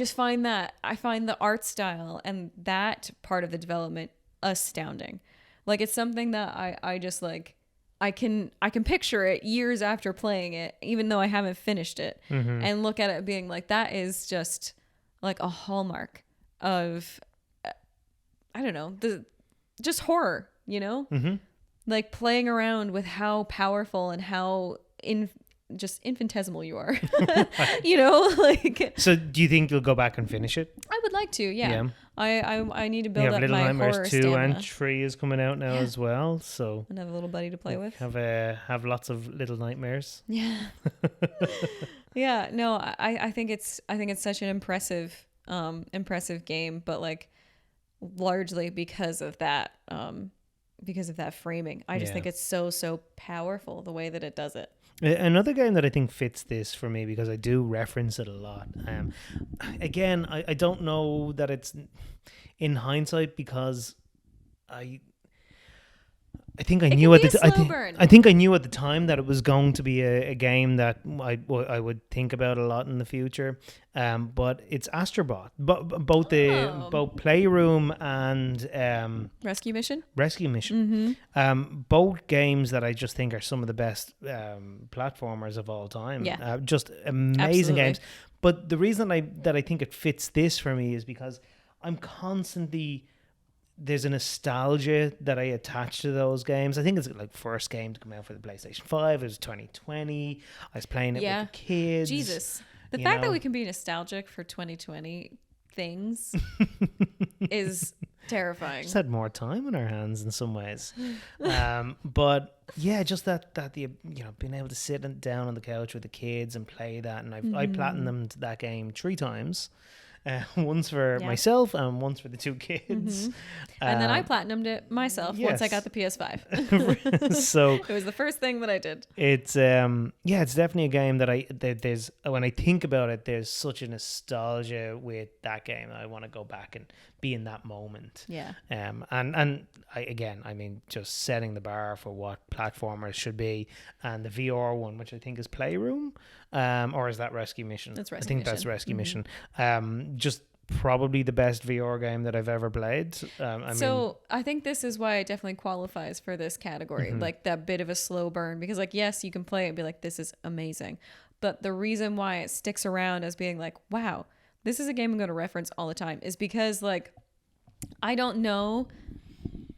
Speaker 1: find the art style and that part of the development astounding. Like, it's something that I just like, I can picture it years after playing it, even though I haven't finished it, and look at it being like, that is just like a hallmark of, I don't know, just horror, you know? Like, playing around with how powerful and how just infinitesimal you are, you know, like. So
Speaker 2: do you think you'll go back and finish it?
Speaker 1: I would like to, yeah. I need to build up
Speaker 2: Little
Speaker 1: my
Speaker 2: Nightmares
Speaker 1: horror
Speaker 2: 2
Speaker 1: stamina.
Speaker 2: and 3 is coming out now as well, so
Speaker 1: another little buddy to play with.
Speaker 2: Have lots of Little Nightmares.
Speaker 1: Yeah. Yeah, no, I think it's such an impressive game, but like largely because of that framing. I just think it's so powerful the way that it does it.
Speaker 2: Another game that I think fits this for me, because I do reference it a lot. Again, I don't know that it's in hindsight, because I think I knew at the time that it was going to be a game that I would think about a lot in the future. But it's Astrobot, both Playroom and
Speaker 1: Rescue Mission.
Speaker 2: Both games that I just think are some of the best platformers of all time.
Speaker 1: Yeah,
Speaker 2: just amazing games. But the reason that I think it fits this for me is because I'm constantly. There's a nostalgia that I attach to those games. I think it's like first game to come out for the PlayStation 5. It was 2020. I was playing it with the kids.
Speaker 1: Jesus. The fact that we can be nostalgic for 2020 things is terrifying.
Speaker 2: Just had more time on our hands in some ways. But yeah, just that being able to sit down on the couch with the kids and play that. And I platinumed that game 3 times. Once for
Speaker 1: Yeah.
Speaker 2: myself and once for the two kids.
Speaker 1: And then I platinumed it myself once I
Speaker 2: yes.
Speaker 1: got the PS5.
Speaker 2: So
Speaker 1: It was the first thing that I did.
Speaker 2: it's it's definitely a game that there's, when I think about it, there's such a nostalgia with that game. I want to go back and be in that moment.
Speaker 1: Yeah.
Speaker 2: And I mean, just setting the bar for what platformers should be, and the VR one, which I think is Playroom, or is that Rescue Mission?
Speaker 1: That's
Speaker 2: I
Speaker 1: Rescue
Speaker 2: think that's
Speaker 1: Mission.
Speaker 2: Rescue Mission. Just probably the best VR game that I've ever played.
Speaker 1: I think this is why it definitely qualifies for this category, like that bit of a slow burn, because like, yes, you can play it and be like, this is amazing. But the reason why it sticks around as being like, wow, this is a game I'm going to reference all the time is because like, I don't know.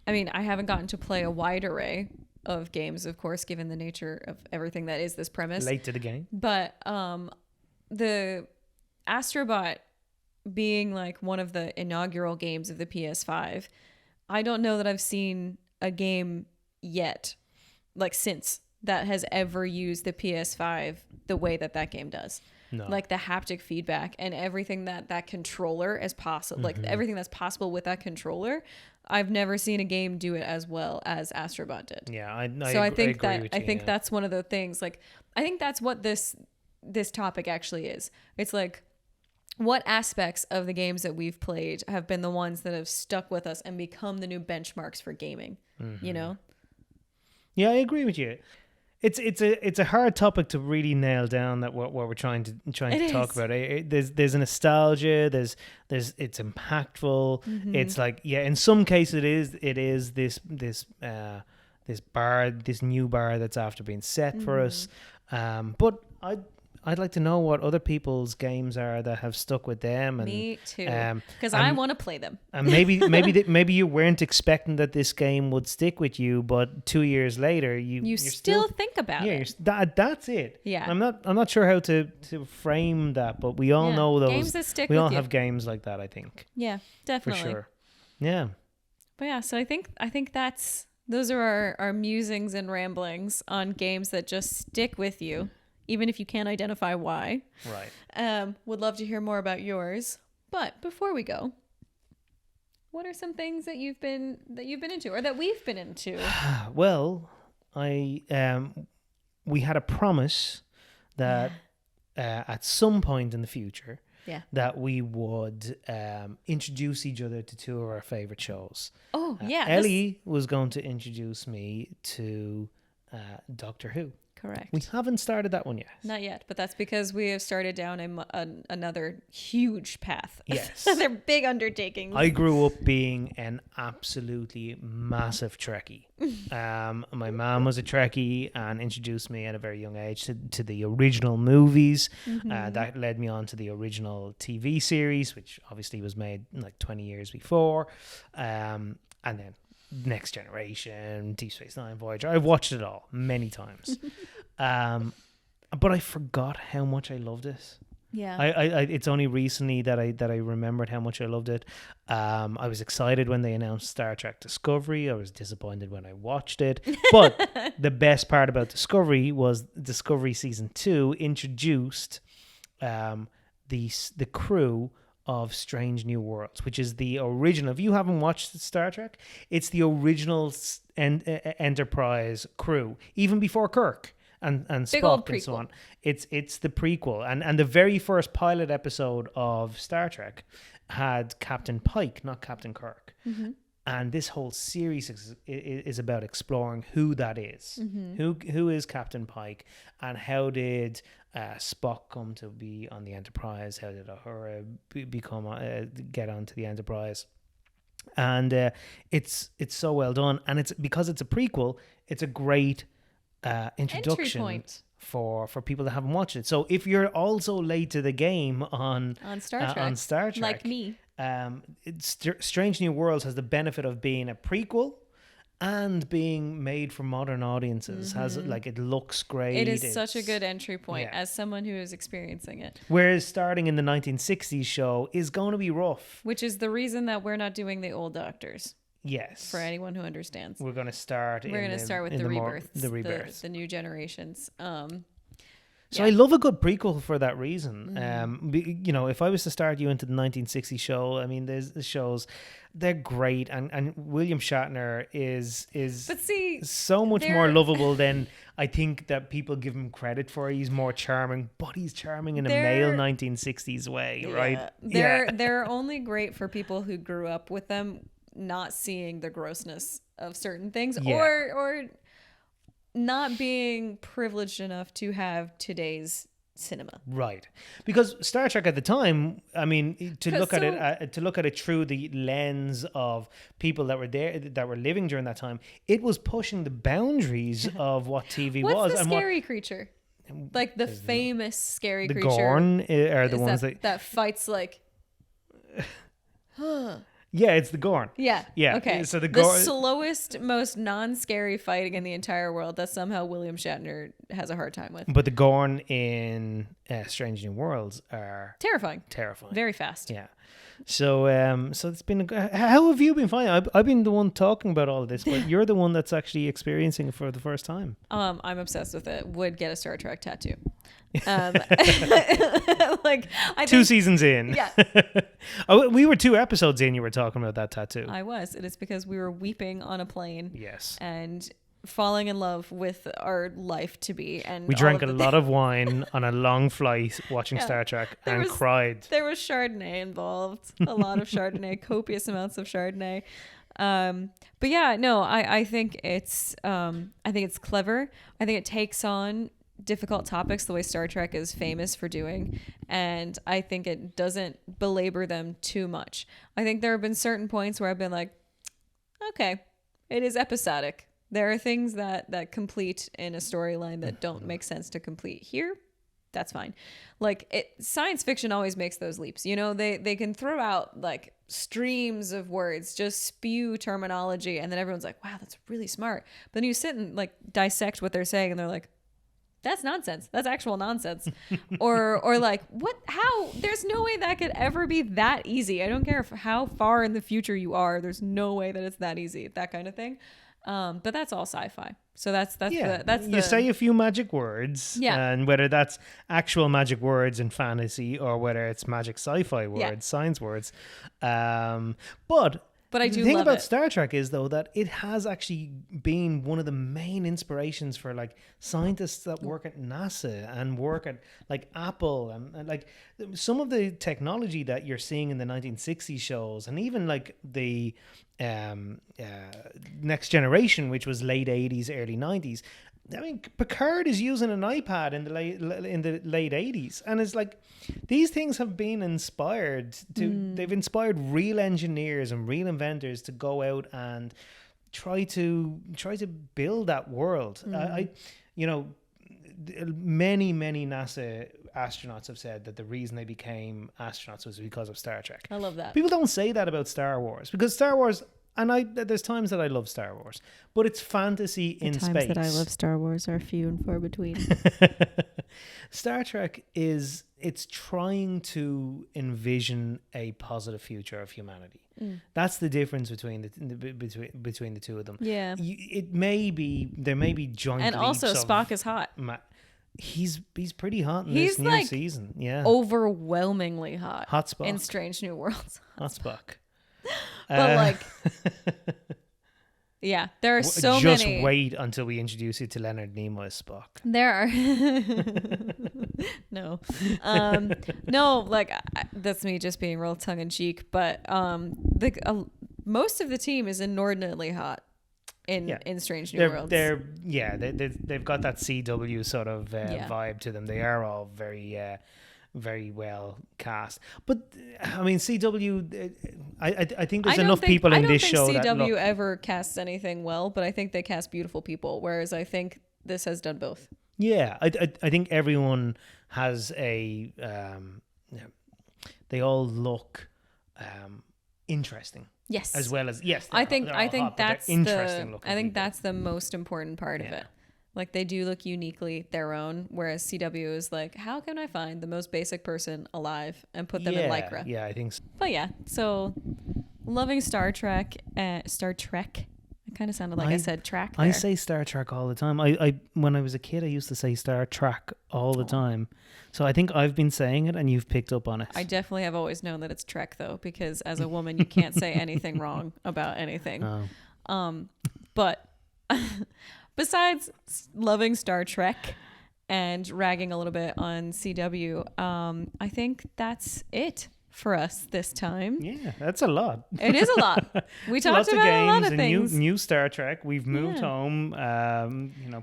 Speaker 1: I mean, I haven't gotten to play a wide array of games, of course, given the nature of everything that is this premise.
Speaker 2: late to the game.
Speaker 1: But the Astrobot being like one of the inaugural games of the PS5, I don't know that I've seen a game yet, like since, that has ever used the PS5 the way that that game does.
Speaker 2: No.
Speaker 1: Like the haptic feedback and everything that controller is possible, like everything that's possible with that controller. I've never seen a game do it as well as Astrobot did.
Speaker 2: Yeah,
Speaker 1: I think that's one of the things. Like, I think that's what this topic actually is. It's like, what aspects of the games that we've played have been the ones that have stuck with us and become the new benchmarks for gaming? You know?
Speaker 2: Yeah, I agree with you. It's a hard topic to really nail down, that what we're trying to talk about. There's a nostalgia. There's it's impactful. It's like, yeah, in some cases it is this new bar that's after being set for us. But I'd like to know what other people's games are that have stuck with them. And,
Speaker 1: me too, because I want to play them.
Speaker 2: And maybe you weren't expecting that this game would stick with you, but 2 years later you're
Speaker 1: still think about it.
Speaker 2: That's it.
Speaker 1: Yeah.
Speaker 2: I'm not sure how to frame that, but we all know those
Speaker 1: games that stick
Speaker 2: we
Speaker 1: with
Speaker 2: all
Speaker 1: you.
Speaker 2: have games like that, I think.
Speaker 1: Yeah, definitely.
Speaker 2: For sure. Yeah.
Speaker 1: But yeah, so I think those are our musings and ramblings on games that just stick with you, even if you can't identify why.
Speaker 2: Right.
Speaker 1: Would love to hear more about yours. But before we go, what are some things that you've been into, or that we've been into?
Speaker 2: Well, we had a promise that at some point in the future, that we would introduce each other to two of our favorite shows.
Speaker 1: Oh, yeah.
Speaker 2: Ellie was going to introduce me to Doctor Who.
Speaker 1: Correct.
Speaker 2: We haven't started that one yet.
Speaker 1: Not yet, but that's because we have started down another huge path.
Speaker 2: Yes.
Speaker 1: They're big undertakings.
Speaker 2: I grew up being an absolutely massive Trekkie. My mom was a Trekkie and introduced me at a very young age to the original movies. That led me on to the original TV series, which obviously was made like 20 years before. And then Next Generation, Deep Space Nine, Voyager. I've watched it all many times. But I forgot how much I loved it.
Speaker 1: Yeah.
Speaker 2: I it's only recently that I remembered how much I loved it. I was excited when they announced Star Trek Discovery. I was disappointed when I watched it. But the best part about Discovery was Discovery Season 2 introduced the crew of Strange New Worlds, which is the original. If you haven't watched Star Trek, it's the original Enterprise crew, even before Kirk and Spock and so on. It's the prequel, and the very first pilot episode of Star Trek had Captain Pike, not Captain Kirk. And this whole series is about exploring who that is. Who is Captain Pike, and how did Spock come to be on the Enterprise? How did Uhura get onto the Enterprise? And it's so well done, and it's because it's a prequel. It's a great introduction
Speaker 1: entry point
Speaker 2: for people that haven't watched it. So if you're also late to the game on Star Trek,
Speaker 1: like me,
Speaker 2: Strange New Worlds has the benefit of being a prequel and being made for modern audiences. It looks great.
Speaker 1: It is such a good entry point as someone who is experiencing it.
Speaker 2: Whereas starting in the 1960s show is going to be rough.
Speaker 1: Which is the reason that we're not doing the old Doctors.
Speaker 2: Yes.
Speaker 1: For anyone who understands.
Speaker 2: We're going to start
Speaker 1: with the rebirths.
Speaker 2: The rebirths.
Speaker 1: The new generations.
Speaker 2: So
Speaker 1: Yeah.
Speaker 2: I love a good prequel for that reason.
Speaker 1: Mm.
Speaker 2: You know, if I was to start you into the 1960 show, I mean, there's the shows, they're great, and William Shatner is
Speaker 1: But see,
Speaker 2: so much more
Speaker 1: they're
Speaker 2: lovable than I think that people give him credit for. He's more charming, but he's charming in a male
Speaker 1: they're
Speaker 2: 1960s way, right?
Speaker 1: yeah,
Speaker 2: Yeah.
Speaker 1: they're only great for people who grew up with them, not seeing the grossness of certain things,
Speaker 2: Yeah.
Speaker 1: or not being privileged enough to have today's cinema.
Speaker 2: Right, because Star Trek at the time, I mean, to look at it through the lens of people that were there, that were living during that time, it was pushing the boundaries of what TV
Speaker 1: What's
Speaker 2: was.
Speaker 1: the
Speaker 2: And
Speaker 1: scary creature? Like the
Speaker 2: There's
Speaker 1: famous scary
Speaker 2: the
Speaker 1: creature
Speaker 2: Gorn are the
Speaker 1: is
Speaker 2: ones
Speaker 1: that fights like.
Speaker 2: yeah, it's the Gorn.
Speaker 1: Yeah.
Speaker 2: Yeah.
Speaker 1: Okay.
Speaker 2: So the
Speaker 1: the
Speaker 2: Gorn,
Speaker 1: slowest, most non-scary fighting in the entire world that somehow William Shatner has a hard time with.
Speaker 2: but the Gorn in Strange New Worlds are
Speaker 1: Terrifying.
Speaker 2: terrifying.
Speaker 1: Very fast.
Speaker 2: Yeah. So so it's been how have you been finding? I've been the one talking about all of this, but you're the one that's actually experiencing it for the first time.
Speaker 1: I'm obsessed with it. Would get a Star Trek tattoo. Like I
Speaker 2: 2
Speaker 1: think,
Speaker 2: seasons in.
Speaker 1: Yeah.
Speaker 2: Oh, we were 2 episodes in. You were talking about that tattoo.
Speaker 1: I was. It is because we were weeping on a plane
Speaker 2: Yes.
Speaker 1: and falling in love with our life to be. And
Speaker 2: We
Speaker 1: all
Speaker 2: drank
Speaker 1: of
Speaker 2: a
Speaker 1: the
Speaker 2: lot of wine on a long flight watching
Speaker 1: Yeah.
Speaker 2: Star Trek
Speaker 1: There
Speaker 2: and
Speaker 1: was-
Speaker 2: cried.
Speaker 1: There was Chardonnay involved. A lot of Chardonnay, copious amounts of Chardonnay. But yeah, no, I think it's clever. I think it takes on difficult topics the way Star Trek is famous for doing, and I think it doesn't belabor them too much. I think there have been certain points where I've been like, okay, it is episodic. There are things that complete in a storyline that don't make sense to complete here. That's fine. Like science fiction always makes those leaps. You know, they can throw out like streams of words, just spew terminology, and then everyone's like, wow, that's really smart. But then you sit and like dissect what they're saying, and they're like, that's nonsense. That's actual nonsense. or like, what, how, there's no way that could ever be that easy. I don't care how far in the future you are. There's no way that it's that easy, that kind of thing. But that's all sci-fi. So that's
Speaker 2: you say a few magic words,
Speaker 1: Yeah.
Speaker 2: and whether that's actual magic words in fantasy or whether it's magic sci-fi words,
Speaker 1: Yeah.
Speaker 2: science words.
Speaker 1: But I do
Speaker 2: the thing
Speaker 1: love
Speaker 2: about
Speaker 1: it.
Speaker 2: Star Trek is though that it has actually been one of the main inspirations for like scientists that work at NASA and work at like Apple and like some of the technology that you're seeing in the 1960s shows, and even like the Next Generation, which was late 80s, early 90s. I mean, Picard is using an iPad in the late 80s, and it's like these things have been inspired to. They've inspired real engineers and real inventors to go out and try to build that world. You know, many NASA astronauts have said that the reason they became astronauts was because of Star Trek.
Speaker 1: I love that.
Speaker 2: People don't say that about Star Wars, because Star Wars, and there's times that I love Star Wars, but it's fantasy in space.
Speaker 1: Times that I love Star Wars are few and far between.
Speaker 2: Star Trek it's trying to envision a positive future of humanity. That's the difference between the two of them.
Speaker 1: Yeah.
Speaker 2: There may be joint
Speaker 1: And also
Speaker 2: leaps of
Speaker 1: Spock is hot.
Speaker 2: He's pretty hot in
Speaker 1: He's
Speaker 2: this new
Speaker 1: like
Speaker 2: season. Yeah.
Speaker 1: Overwhelmingly hot.
Speaker 2: Hot Spock.
Speaker 1: In Strange New Worlds.
Speaker 2: Hot Spock.
Speaker 1: But like, yeah, there are so
Speaker 2: just
Speaker 1: many.
Speaker 2: wait until we introduce you to Leonard Nimoy as Spock.
Speaker 1: There are no, no, like that's me just being real tongue in cheek. But most of the team is inordinately hot in Strange New Worlds.
Speaker 2: They've got that CW sort of
Speaker 1: Yeah.
Speaker 2: vibe to them. They are all very well cast. But I mean, CW, I think there's enough people in this show
Speaker 1: I don't think CW
Speaker 2: that
Speaker 1: ever casts anything well, but I think they cast beautiful people. Whereas I think this has done both.
Speaker 2: yeah, I think everyone has a they all look interesting.
Speaker 1: Yes.
Speaker 2: As well as yes,
Speaker 1: I think
Speaker 2: they're all hot, but
Speaker 1: that's
Speaker 2: they're interesting
Speaker 1: the
Speaker 2: looking
Speaker 1: I think
Speaker 2: people.
Speaker 1: that's the most important part of
Speaker 2: Yeah.
Speaker 1: it. Like they do look uniquely their own, whereas CW is like, how can I find the most basic person alive and put them in Lycra?
Speaker 2: Yeah, I think so.
Speaker 1: But yeah, so loving Star Trek. I Kind of sounded like I said track there.
Speaker 2: I say Star Trek all the time. I when I was a kid, I used to say Star Trek all the time. So I think I've been saying it and you've picked up on it.
Speaker 1: I definitely have always known that it's Trek, though, because as a woman, you can't say anything wrong about anything.
Speaker 2: Oh.
Speaker 1: But besides loving Star Trek and ragging a little bit on CW, I think that's it for us this time.
Speaker 2: Yeah, that's a lot.
Speaker 1: It is a lot. We talked
Speaker 2: Lots
Speaker 1: about
Speaker 2: of games
Speaker 1: a lot of
Speaker 2: and
Speaker 1: things.
Speaker 2: New Star Trek. We've moved home.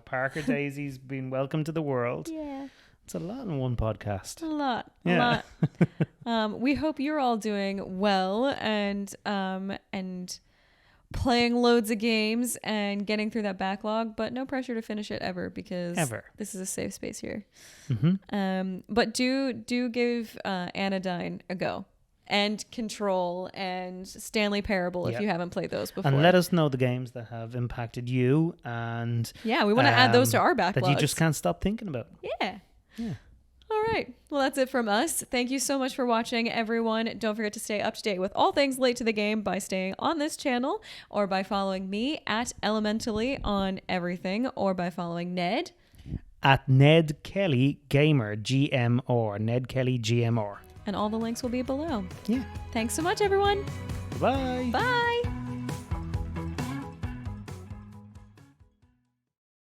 Speaker 2: Parker Daisy's been welcome to the world.
Speaker 1: Yeah.
Speaker 2: It's a lot in one podcast.
Speaker 1: A lot.
Speaker 2: Yeah.
Speaker 1: A lot. We hope you're all doing well and playing loads of games and getting through that backlog, but no pressure to finish it ever because this is a safe space here.
Speaker 2: Mm-hmm.
Speaker 1: But do give Anodyne a go, and Control and Stanley Parable if you haven't played those before.
Speaker 2: And let us know the games that have impacted you, and
Speaker 1: we want to add those to our backlog
Speaker 2: that you just can't stop thinking about.
Speaker 1: Yeah. All right. Well, that's it from us. Thank you so much for watching, everyone. Don't forget to stay up to date with all things Late to the Game by staying on this channel or by following me at Elementally on everything, or by following Ned
Speaker 2: at Ned Kelly Gamer GMR. Ned Kelly GMR.
Speaker 1: And all the links will be below.
Speaker 2: Yeah.
Speaker 1: Thanks so much, everyone.
Speaker 2: Bye.
Speaker 1: Bye.